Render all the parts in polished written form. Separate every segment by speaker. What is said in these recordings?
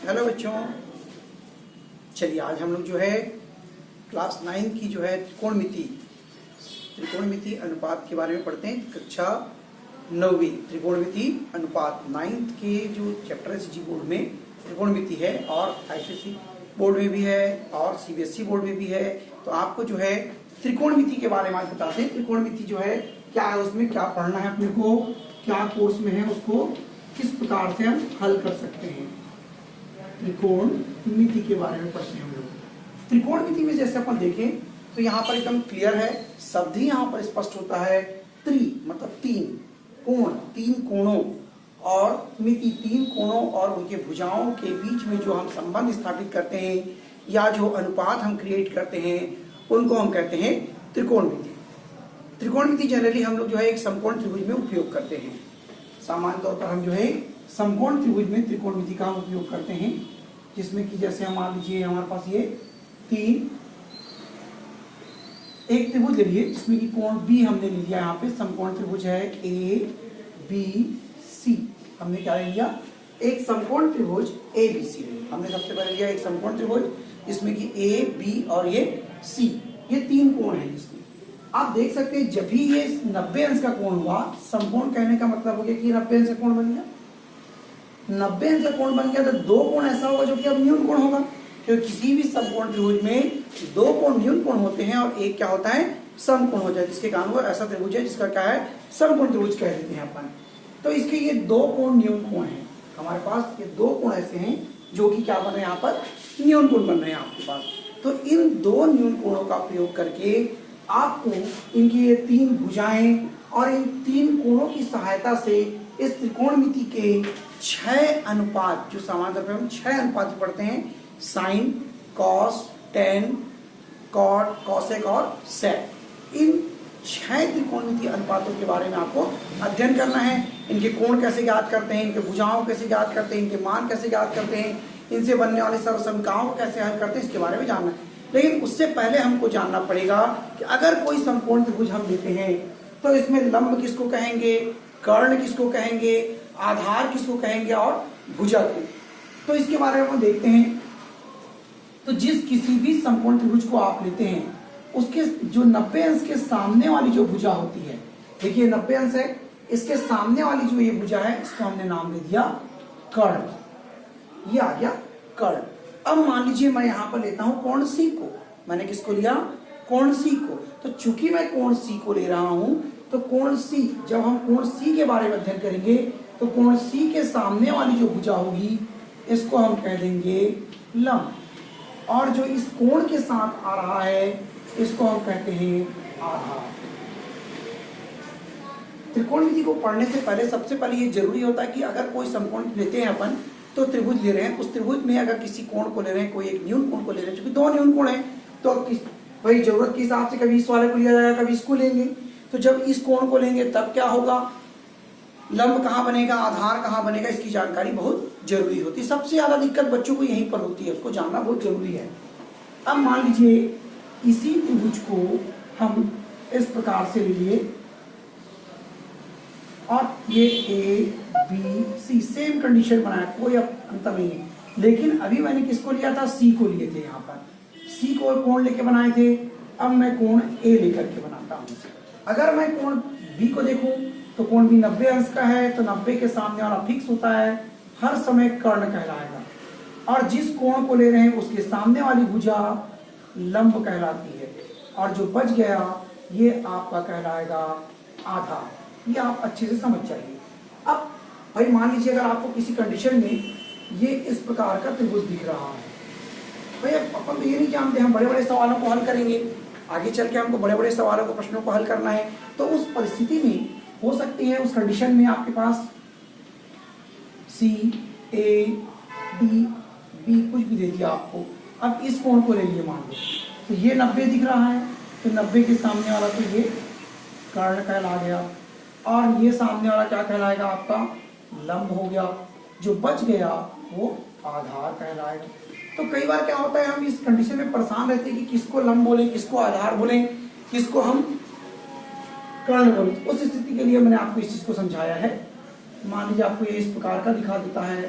Speaker 1: Hello बच्चों, चलिए आज हम लोग जो है क्लास 9 की जो है त्रिकोणमिति अनुपात के बारे में पढ़ते हैं। कक्षा 9वीं त्रिकोणमिति अनुपात 9th के जो चैप्टर है जी बोर्ड में त्रिकोणमिति है और आईसीएसई बोर्ड में भी है और सीबीएसई बोर्ड में भी है। तो आपको जो है त्रिकोणमिति के बारे में आज बताते हैं। त्रिकोणमिति जो है क्या है, उसमें क्या पढ़ना है अपने को, क्या कोर्स में है, उसको किस प्रकार से हम हल कर सकते हैं। त्रिकोणमिति के बारे में पढ़ते हैं हम लोग। त्रिकोणमिति में जैसे अपन देखें तो यहाँ पर एकदम क्लियर है, शब्द ही यहाँ पर स्पष्ट होता है। त्रि मतलब तीन, कोण तीन कोणों और मिति तीन कोणों और उनके भुजाओं के बीच में जो हम संबंध स्थापित करते हैं या जो अनुपात हम क्रिएट करते हैं उनको हम कहते हैं त्रिकोणमिति। त्रिकोणमिति जनरली हम लोग जो है एक समकोण त्रिभुज में उपयोग करते हैं। सामान्य तौर पर हम जो है समकोण त्रिभुज में त्रिकोणमिति का उपयोग करते हैं, जिसमें कि जैसे हम मान लीजिए हमारे पास ये तीन एक त्रिभुज ले लिए जिसमें कि कोण बी हमने ले लिया। यहाँ पे समकोण त्रिभुज है ए बी सी। हमने क्या ले लिया, एक समकोण त्रिभुज ए बी सी हमने सबसे पहले लिया एक समकोण त्रिभुज जिसमें कि ए बी और ये सी, ये तीन कोण है। जिसमें आप देख सकते हैं जब भी ये 90 अंश का कोण हुआ, समकोण कहने का मतलब हो गया कि 90 अंश का कोण बन गया। 90 अंश का कोण बन गया तो दो कोण ऐसा होगा जो कि अब न्यून कोण होगा, क्योंकि किसी भी समकोण त्रिभुज में दो कोण न्यून कोण होते हैं और एक क्या होता है, समकोण हो जाए, जिसके कारण वो ऐसा त्रिभुज है जिसका क्या है, समकोण त्रिभुज कह देते हैं अपन। तो इसके ये दो कोण न्यून कोण है हमारे पास, ये दो कोण ऐसे हैं जो कि क्या बन रहे हैं, यहाँ पर न्यून कोण बन रहे हैं आपके पास। तो इन दो न्यून कोणों का प्रयोग करके आपको इनकी ये तीन भुजाएं और इन तीन कोणों की सहायता से इस त्रिकोणमिति के 6 अनुपात, जो सामान्य तौर पर हम 6 अनुपात पढ़ते हैं, sine, cos, tan, cot, cosec और सेक, इन 6 त्रिकोणमिति अनुपातों के बारे में आपको अध्ययन करना है। इनके कोण कैसे ज्ञात करते हैं, इनके भुजाओं कैसे ज्ञात करते हैं, इनके मान कैसे ज्ञात करते हैं, इनसे बनने वाले सर्वसमीकरणों को कैसे हल करते हैं, इसके बारे में जानना है। लेकिन उससे पहले हमको जानना पड़ेगा कि अगर कोई समकोण त्रिभुज हम लेते हैं तो इसमें लंब किसको कहेंगे, कर्ण किसको कहेंगे, आधार किसको कहेंगे और भुजा को। तो इसके बारे में हम देखते हैं। तो जिस किसी भी समकोण त्रिभुज को आप लेते हैं उसके जो 90 अंश के सामने वाली जो भुजा होती है, देखिए 90 अंश है, इसके सामने वाली जो ये भुजा है इसको हमने नाम दे दिया कर्ण। ये आ गया कर्ण। अब मान लीजिए मैं यहाँ पर लेता हूँ कोण सी को। मैंने किसको लिया, कोण सी को। तो चूंकि मैं कोण सी को ले रहा हूँ तो कोण सी, जब हम कोण सी के बारे में अध्ययन करेंगे तो कोण सी के सामने वाली जो भुजा होगी इसको हम कह देंगे लंब, और जो इस कोण के साथ आ रहा है इसको हम कहते हैं आधार। त्रिकोणमिति को पढ़ने से पहले सबसे पहले ये जरूरी होता है कि अगर कोई समकोण लेते हैं अपन, तो त्रिभुज ले रहे हैं, उस त्रिभुज में अगर किसी कोण को ले रहे हैं, कोई एक न्यून कोण को ले रहे हैं, क्योंकि दो न्यून कोण है तो भाई जरूरत के हिसाब से कभी इस वाले को लिया जाएगा, कभी इसको लेंगे। तो जब इस कोण को लेंगे तब क्या होगा, लंब कहाँ बनेगा, आधार कहाँ बनेगा, इसकी जानकारी बहुत जरूरी होती है। सबसे ज्यादा दिक्कत बच्चों को यहीं पर होती है, उसको जानना बहुत जरूरी है। अब मान लीजिए इसी त्रिभुज को हम इस प्रकार से ले लिए और ये A B C same condition बनाया, कोई अंतर नहीं है। लेकिन अभी मैंने किसको लिया था, सी को लिए थे। यहाँ पर सी को कोण लेके बनाए थे, अब मैं कोण ए लेकर के बनाता हूँ। अगर मैं कोण बी को देखूं तो कोण बी 90 अंश का है, तो 90 के सामने वाला फिक्स होता है, हर समय कर्ण कहलाएगा, और जिस कोण को ले रहे हैं उसके सामने वाली भुजा लंब कहलाती है, और जो बच गया ये आपका कहलाएगा आधार। ये आप अच्छे से समझ जाइए। अब भाई मान लीजिए अगर आपको किसी कंडीशन में ये इस प्रकार का त्रिभुज दिख रहा है, भाई अपन तो ये नहीं जानते, हम बड़े बड़े सवालों को हल करेंगे, आगे चल के हमको बड़े बड़े सवालों को, प्रश्नों को हल करना है। तो उस परिस्थिति में हो सकती है, उस कंडीशन में आपके पास सी ए डी बी कुछ भी दे दिया आपको। अब इस कोण को ले लिए मान लो, तो ये 90 दिख रहा है, तो 90 के सामने वाला तो ये कर्ण कहला गया, और ये सामने वाला क्या कहलाएगा, आपका लंब हो गया। जो बच गया वो आधार कहलाएगा। तो कई बार क्या होता है, हम इस कंडीशन में परेशान रहते हैं कि किसको लंब बोले, किसको आधार बोले, किसको हम कर्ण बोले। उस स्थिति के लिए मैंने आपको इस चीज को समझाया है। मान लीजिए आपको ये इस प्रकार का दिखा देता है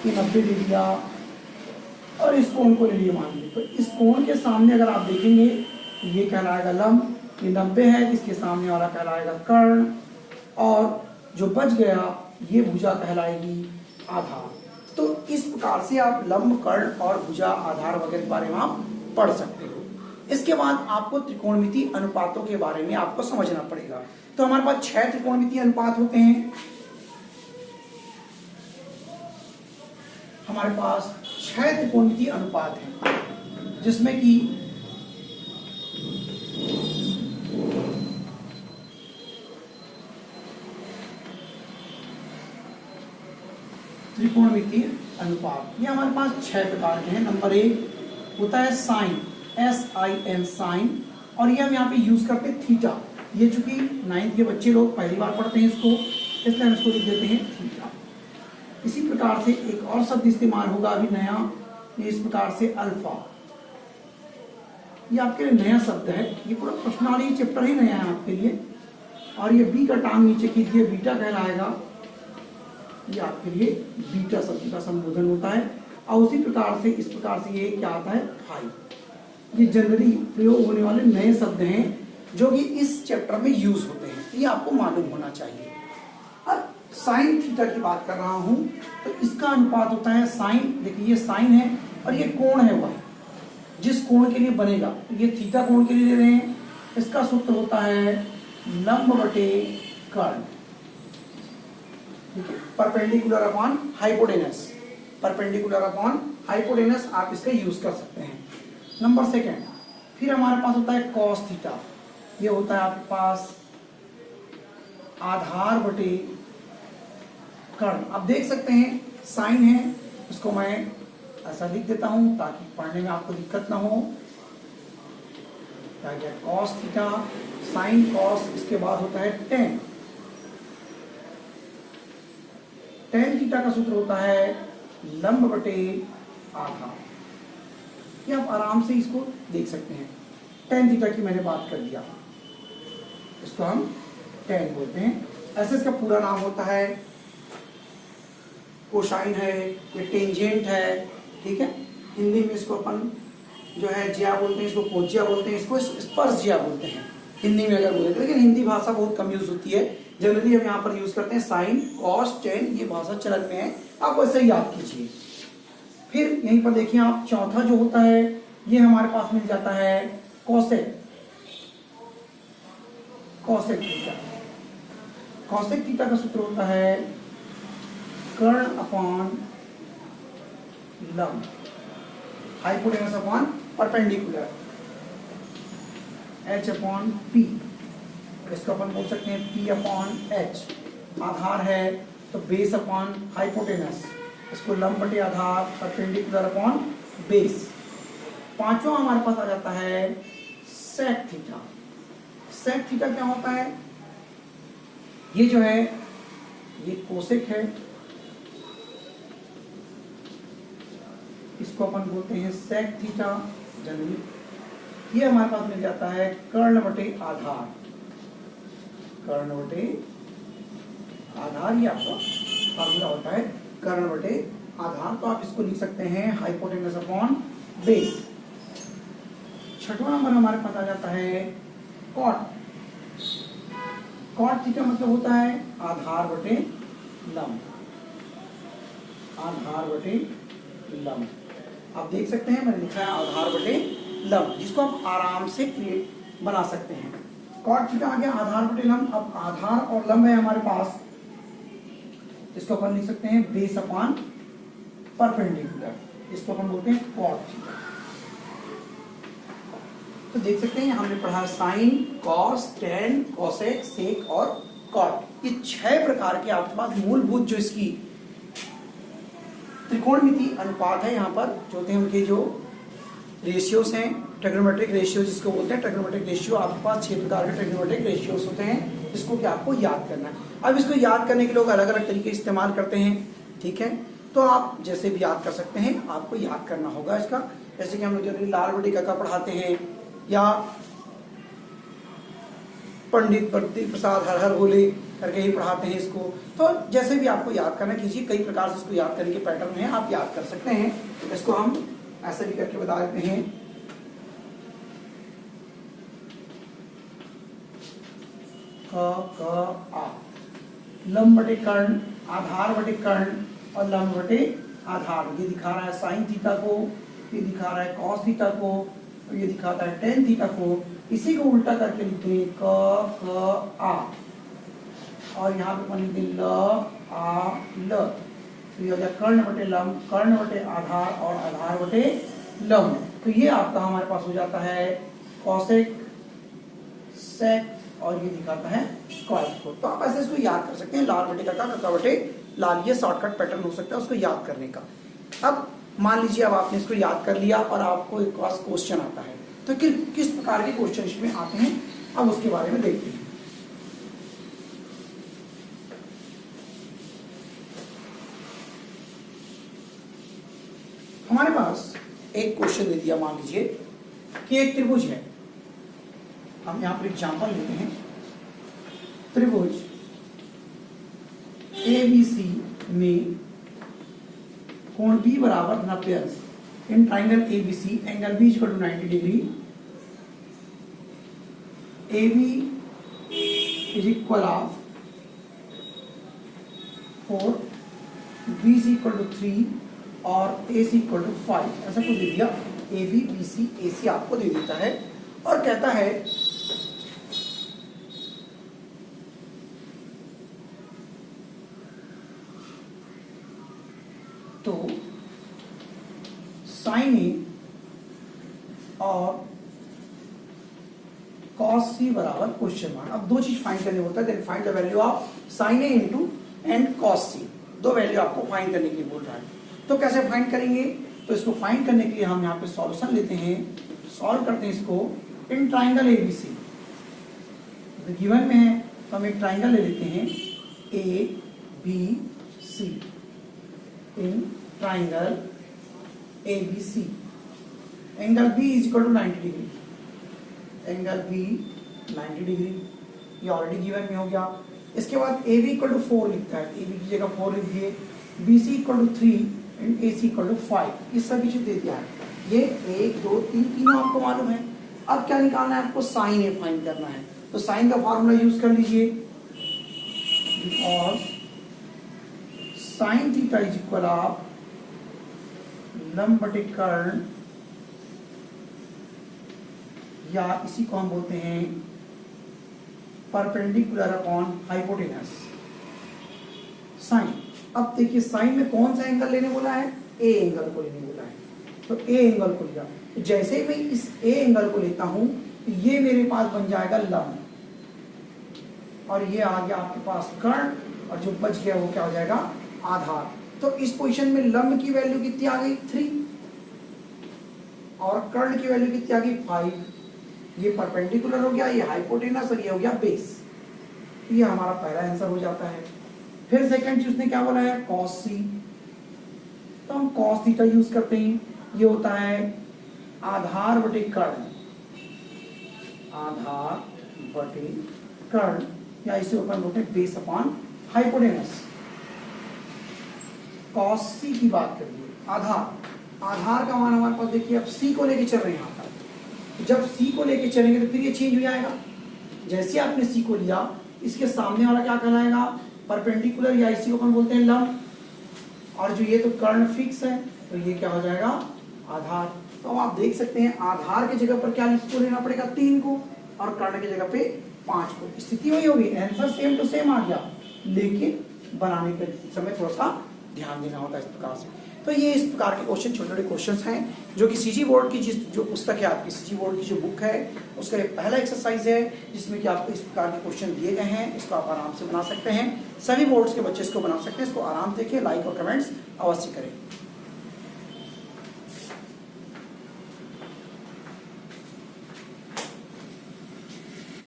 Speaker 1: कि 90 ले लिया, और इस कोण को ले लिए मान लीजिए, तो इस कोण के सामने अगर आप देखेंगे तो ये कहलाएगा लंब, ये 90 है, इसके सामने वाला कहलाएगा कर्ण, और जो बच गया ये भुजा कहलाएगी आधार। तो इस प्रकार से आप लंब, कर्ण और भुजा, आधार वगैरह के बारे में आप पढ़ सकते हो। इसके बाद आपको त्रिकोणमितीय अनुपातों के बारे में आपको समझना पड़ेगा। तो हमारे पास 6 त्रिकोणमितीय अनुपात होते हैं। हमारे पास 6 त्रिकोणमितीय अनुपात हैं, जिसमें कि त्रिकोणमितीय अनुपात ये हमारे पास 6 प्रकार के हैं। नंबर 1 होता है साइन, SIN साइन, और ये हम यहाँ पे यूज करते हैं थीटा। ये चूंकि 9th के बच्चे लोग पहली बार पढ़ते हैं इसको, इसलिए हम इसको लिख देते हैं थीटा। इसी प्रकार से एक और शब्द इस्तेमाल होगा अभी नया, ये इस प्रकार से अल्फा। ये आपके लिए नया शब्द है, ये पूरा प्रश्नावली चैप्टर ही नया है आपके लिए। और ये बी का टांग नीचे कीजिए, बीटा कहलाएगा। ये आपके लिए बीटा शब्द का संबोधन होता है। और उसी प्रकार से इस प्रकार से ये क्या आता है फाई। ये जनरली प्रयोग होने वाले नए शब्द हैं जो कि इस चैप्टर में यूज होते हैं, ये आपको मालूम होना चाहिए। अब साइन थीटा की बात कर रहा हूं, तो इसका अनुपात होता है साइन। देखिए ये साइन है और ये कोण है वह जिस कोण के लिए बनेगा, तो ये थीटा कोण के लिए ले रहे हैं। इसका सूत्र होता है लंब बटे कर्ण, ठीक है, perpendicular upon hypotenuse. Perpendicular upon hypotenuse आप इसका यूज कर सकते हैं। नंबर 2 फिर हमारे पास होता है कॉस थीटा। ये होता है आपके पास आधार बटे कर्ण। आप देख सकते हैं साइन है, इसको मैं ऐसा लिख देता हूं ताकि पढ़ने में आपको दिक्कत ना हो। क्या क्या कॉस थीटा, साइन कॉस, इसके बाद होता है टेन। टेन थीटा का सूत्र होता है लंब बटे आधार। ये आप आराम से इसको देख सकते हैं। टेन थीटा की मैंने बात कर दिया, इसको हम टेन बोलते हैं। ऐसे इसका पूरा नाम होता है कोसाइन है, ये टेंजेंट है, ठीक है। हिंदी में इसको अपन जो है ज्या बोलते हैं, इसको कोज्या बोलते हैं, इसको स्पर्शज्या बोलते हैं हिंदी में अगर बोले तो। लेकिन हिंदी भाषा बहुत कम यूज होती है, जनरली हम यहाँ पर यूज करते हैं साइन कॉस टेन, ये भाषा चलन में है, आप वैसे ही याद कीजिए। फिर यहीं पर देखिए आप चौथा जो होता है ये हमारे पास मिल जाता है cosec. Cosec theta, cosec theta का सूत्र होता है कर्ण अपॉन लंब, hypotenuse upon perpendicular, H upon P। इसको अपन बोल सकते हैं P अपॉन H। आधार है तो बेस अपॉन हाइपोटेनस, इसको लंब बटे आधार, परपेंडिकुलर अपॉन बेस। पांचवा हमारे पास आ जाता है सेक थीटा। सेक थीटा क्या होता है? ये जो है ये कोसेक है, इसको अपन बोलते हैं सेक थीटा जनरली। ये हमारे पास मिल जाता है कर्ण बटे आधार, कर्ण बटे आधार, ये आपका फार्मूला होता है कर्ण बटे आधार। तो आप इसको लिख सकते हैं हाइपोटेनस अपॉन बेस। छठवां नंबर हमारे पास आ जाता है कॉट। कॉट थीटा मतलब होता है आधार बटे लंब, आधार बटे लंब। आप देख सकते हैं मैंने लिखा है आधार बटे लंब, जिसको आप आराम से क्रिएट बना सकते हैं। कॉट थीटा आ गया आधार बटे लंब। अब आधार और लंब है हमारे पास, इसको अपन लिख सकते हैं बेस अपॉन परपेंडिकुलर, इसको अपन बोलते हैं कॉट थीटा। तो देख सकते हैं हमने पढ़ा साइन, कॉस, टेन, कोसेक, सेक और कॉट। ये 6 प्रकार के आपके पास मूलभूत जो इसकी त्रिकोणमितीय अनुपात है, यहाँ पर जो होते हैं उनके जो रेशियोज हैं, ट्रिग्नोमेट्रिक रेशियो जिसको बोलते हैं। ट्रिग्नोमेट्रिक रेशियो आपके पास 6 प्रकार के ट्रिग्नोमेट्रिक रेशियोज होते हैं, जिसको कि आपको याद करना है। अब इसको याद करने के लोग अलग अलग तरीके इस्तेमाल करते हैं, ठीक है। तो आप जैसे भी याद कर सकते हैं, आपको याद करना होगा इसका। जैसे कि हम लोग जनरली लाल बटी का पढ़ाते हैं, या पंडित प्रसाद हर हर बोले करके ही पढ़ाते हैं इसको। तो जैसे भी आपको याद करना कीजिए, कई प्रकार से इसको याद करने के पैटर्न है, आप याद कर सकते हैं। इसको हम ऐसे भी करके बता देते हैं। क आ, लंब बटे कर्ण, आधार बटे कर्ण और लंब बटे आधार। ये दिखा रहा है साइन थीटा को, ये दिखा रहा है कॉस थीटा को, और ये दिखाता है टेन थीटा को। इसी को उल्टा करके लिखते हैं क आ, और यहाँ पे लिखते हैं ल आ ल। तो ये हो गया कर्ण बटे लंब, कर्ण बटे आधार और आधार बटे लंब। तो ये आपका हमारे पास हो जाता है कॉसेक, सेक, और ये दिखाता है स्क्वायर को। तो आप ऐसे इसको याद कर सकते हैं, लाल बटे का बटे लाल, ये शॉर्टकट पैटर्न हो सकता है उसको याद करने का। अब मान लीजिए अब आपने इसको याद कर लिया और आपको एक पास क्वेश्चन आता है, तो किस प्रकार के क्वेश्चन इसमें आते हैं अब उसके बारे में देखते हैं। हमारे पास एक क्वेश्चन दे दिया, मान लीजिए कि एक त्रिभुज है। हम यहाँ पर एग्जाम्पल लेते हैं, त्रिभुज ABC में कोण B बराबर 90 अंश। In triangle ABC angle B equal to 90 degree. AB is equal of 4, BC equal to 3 और AC इक्वल टू 5। ऐसा कुछ दे दिया, AB BC AC आपको दे देता है और कहता है तो साइन ए और कॉस सी बराबर क्वेश्चन मार्क। अब दो चीज फाइंड करने होता है, then find the value of sine A into and cos C. दो वैल्यू आपको फाइंड करने के लिए बोल रहा है, तो कैसे फाइंड करेंगे? तो इसको फाइंड करने के लिए हम यहाँ पे सॉल्यूशन लेते हैं, सॉल्व करते हैं इसको इन ट्राइंगल एबीसी। तो गिवन में है तो हम एक ट्राइंगल ले लेते हैं A B C, in triangle ABC। Angle B is equal to 90 degree, angle B 90 degree, ये ऑलरेडी गिवन में हो गया। इसके बाद AB इक्वल टू 4 लिखता है, AB की जगह 4 लिख दिए, BC equal to 3 and AC equal to 5। इस सभी चीज दे दिया है, ये 1 2 3 तीनों आपको मालूम है। अब क्या निकालना है आपको? साइन ए फाइंड करना है। तो साइन का फॉर्मूला यूज कर लीजिए, और sine theta is equal of लंब बटे कर्ण, या इसी को हम बोलते हैं परपेंडिकुलर अपॉन हाइपोटेनस साइन। अब देखिए साइन में कौन सा एंगल लेने बोला है? ए एंगल को लेने बोला है, तो ए एंगल को लिया। तो जैसे ही मैं इस ए एंगल को लेता हूं तो ये मेरे पास बन जाएगा लंब, और ये आ गया आपके पास कर्ण, और जो बच गया वो क्या हो जाएगा? आधार। तो इस पोजीशन में लंब की वैल्यू कितनी आ गई? 3, और कर्ण की वैल्यू कितनी आ गई? 5। ये परपेंडिकुलर हो गया, ये हाइपोटेनस, और ये हो गया बेस। ये हमारा पहला आंसर हो जाता है। फिर सेकंड चीज उसने क्या बोला है? कॉस सी। तो हम कॉस थीटा यूज करते हैं, ये होता है आधार बटे कर्ण, आधार बटे कर्ण, या इसे अपन बोलते हैं बेस अपॉन हाइपोटेनस। कॉस सी की बात करिए, आधार का मान हमारे पास देखिए, अब सी को लेके चल रहे हैं यहाँ पर। जब सी को लेके चलेंगे तो फिर ये चेंज हो जाएगा। जैसे आपने सी को लिया, इसके सामने वाला क्या कहलाएगा? परपेंडिकुलर, या इसी को अपन बोलते हैं लंब। और जो ये तो कर्ण फिक्स है, तो ये क्या हो जाएगा? आधार। तो आप देख सकते हैं आधार की जगह पर क्या इसको लेना पड़ेगा? 3 को, और कर्ण की जगह पे 5 को। स्थिति वही होगी, आंसर सेम टू सेम आ गया, लेकिन बनाने के समय थोड़ा सा ध्यान देना होता है इस प्रकार से। तो ये इस प्रकार के क्वेश्चन, छोटे छोटे क्वेश्चंस हैं, जो कि सीजी बोर्ड की जो पुस्तक है आपकी, सीजी बोर्ड की जो बुक है, उसका एक पहला एक्सरसाइज है जिसमें कि आपको इस प्रकार के क्वेश्चन दिए गए हैं। इसको आप आराम से बना सकते हैं, सभी बोर्ड्स के बच्चे इसको बना सकते हैं। इसको आराम से देखिए, लाइक और कमेंट्स अवश्य करें।